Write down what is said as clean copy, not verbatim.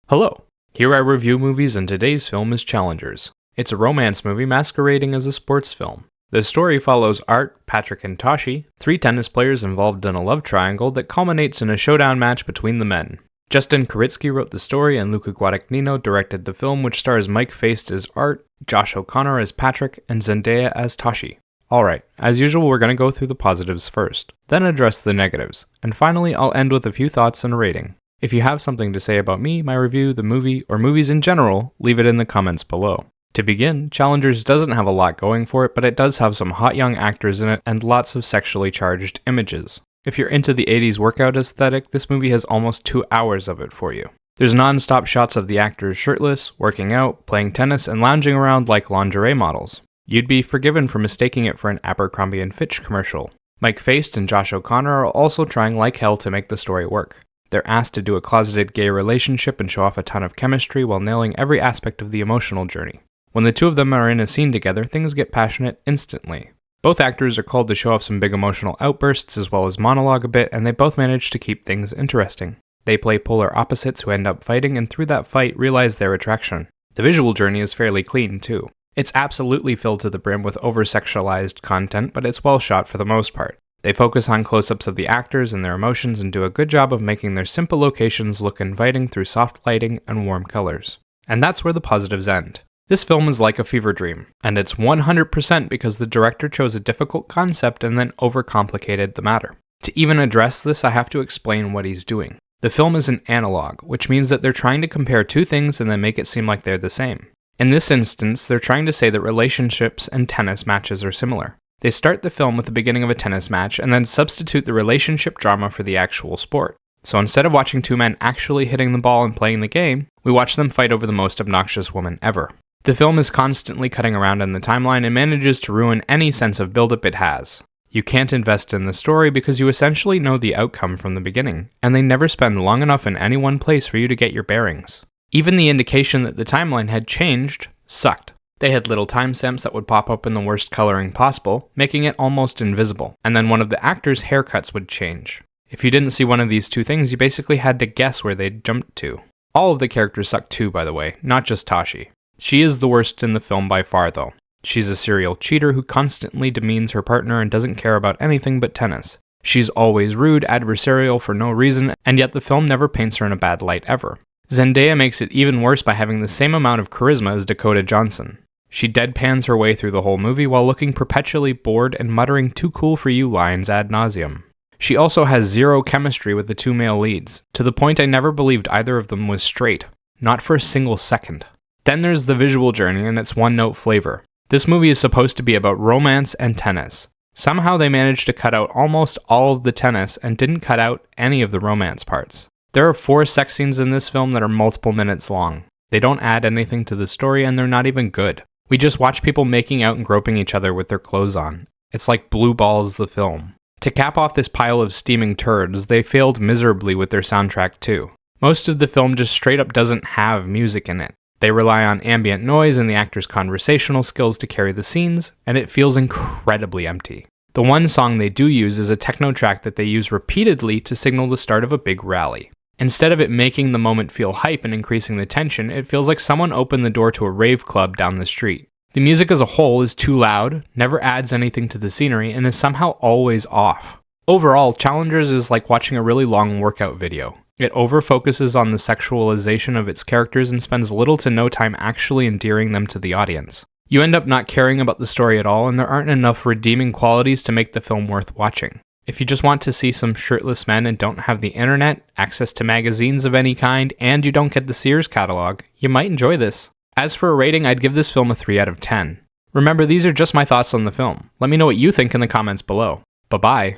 Hello, here I review movies and today's film is Challengers. It's a romance movie masquerading as a sports film. The story follows Art, Patrick, and Toshi, three tennis players involved in a love triangle that culminates in a showdown match between the men. Justin Koritsky wrote the story and Luca Guadagnino directed the film, which stars Mike Faist as Art, Josh O'Connor as Patrick, and Zendaya as Toshi. Alright, as usual we're going to go through the positives first, then address the negatives, and finally I'll end with a few thoughts and a rating. If you have something to say about me, my review, the movie, or movies in general, leave it in the comments below. To begin, Challengers doesn't have a lot going for it, but it does have some hot young actors in it and lots of sexually charged images. If you're into the 80s workout aesthetic, this movie has almost 2 hours of it for you. There's non-stop shots of the actors shirtless, working out, playing tennis, and lounging around like lingerie models. You'd be forgiven for mistaking it for an Abercrombie & Fitch commercial. Mike Faist and Josh O'Connor are also trying like hell to make the story work. They're asked to do a closeted gay relationship and show off a ton of chemistry while nailing every aspect of the emotional journey. When the two of them are in a scene together, things get passionate instantly. Both actors are called to show off some big emotional outbursts as well as monologue a bit, and they both manage to keep things interesting. They play polar opposites who end up fighting, and through that fight realize their attraction. The visual journey is fairly clean too. It's absolutely filled to the brim with over-sexualized content, but it's well shot for the most part. They focus on close-ups of the actors and their emotions and do a good job of making their simple locations look inviting through soft lighting and warm colors. And that's where the positives end. This film is like a fever dream, and it's 100% because the director chose a difficult concept and then overcomplicated the matter. To even address this, I have to explain what he's doing. The film is an analog, which means that they're trying to compare two things and then make it seem like they're the same. In this instance, they're trying to say that relationships and tennis matches are similar. They start the film with the beginning of a tennis match and then substitute the relationship drama for the actual sport. So instead of watching two men actually hitting the ball and playing the game, we watch them fight over the most obnoxious woman ever. The film is constantly cutting around in the timeline and manages to ruin any sense of build-up it has. You can't invest in the story because you essentially know the outcome from the beginning, and they never spend long enough in any one place for you to get your bearings. Even the indication that the timeline had changed sucked. They had little timestamps that would pop up in the worst coloring possible, making it almost invisible, and then one of the actors' haircuts would change. If you didn't see one of these two things, you basically had to guess where they'd jumped to. All of the characters suck too, by the way, not just Toshi. She is the worst in the film by far, though. She's a serial cheater who constantly demeans her partner and doesn't care about anything but tennis. She's always rude, adversarial for no reason, and yet the film never paints her in a bad light ever. Zendaya makes it even worse by having the same amount of charisma as Dakota Johnson. She deadpans her way through the whole movie while looking perpetually bored and muttering "too cool for you" lines ad nauseum. She also has zero chemistry with the two male leads, to the point I never believed either of them was straight. Not for a single second. Then there's the visual journey and its one-note flavor. This movie is supposed to be about romance and tennis. Somehow they managed to cut out almost all of the tennis and didn't cut out any of the romance parts. There are 4 sex scenes in this film that are multiple minutes long. They don't add anything to the story and they're not even good. We just watch people making out and groping each other with their clothes on. It's like Blue Balls the film. To cap off this pile of steaming turds, they failed miserably with their soundtrack too. Most of the film just straight up doesn't have music in it. They rely on ambient noise and the actors' conversational skills to carry the scenes, and it feels incredibly empty. The one song they do use is a techno track that they use repeatedly to signal the start of a big rally. Instead of it making the moment feel hype and increasing the tension, it feels like someone opened the door to a rave club down the street. The music as a whole is too loud, never adds anything to the scenery, and is somehow always off. Overall, Challengers is like watching a really long workout video. It over-focuses on the sexualization of its characters and spends little to no time actually endearing them to the audience. You end up not caring about the story at all, and there aren't enough redeeming qualities to make the film worth watching. If you just want to see some shirtless men and don't have the internet, access to magazines of any kind, and you don't get the Sears catalog, you might enjoy this. As for a rating, I'd give this film a 3 out of 10. Remember, these are just my thoughts on the film. Let me know what you think in the comments below. Bye-bye.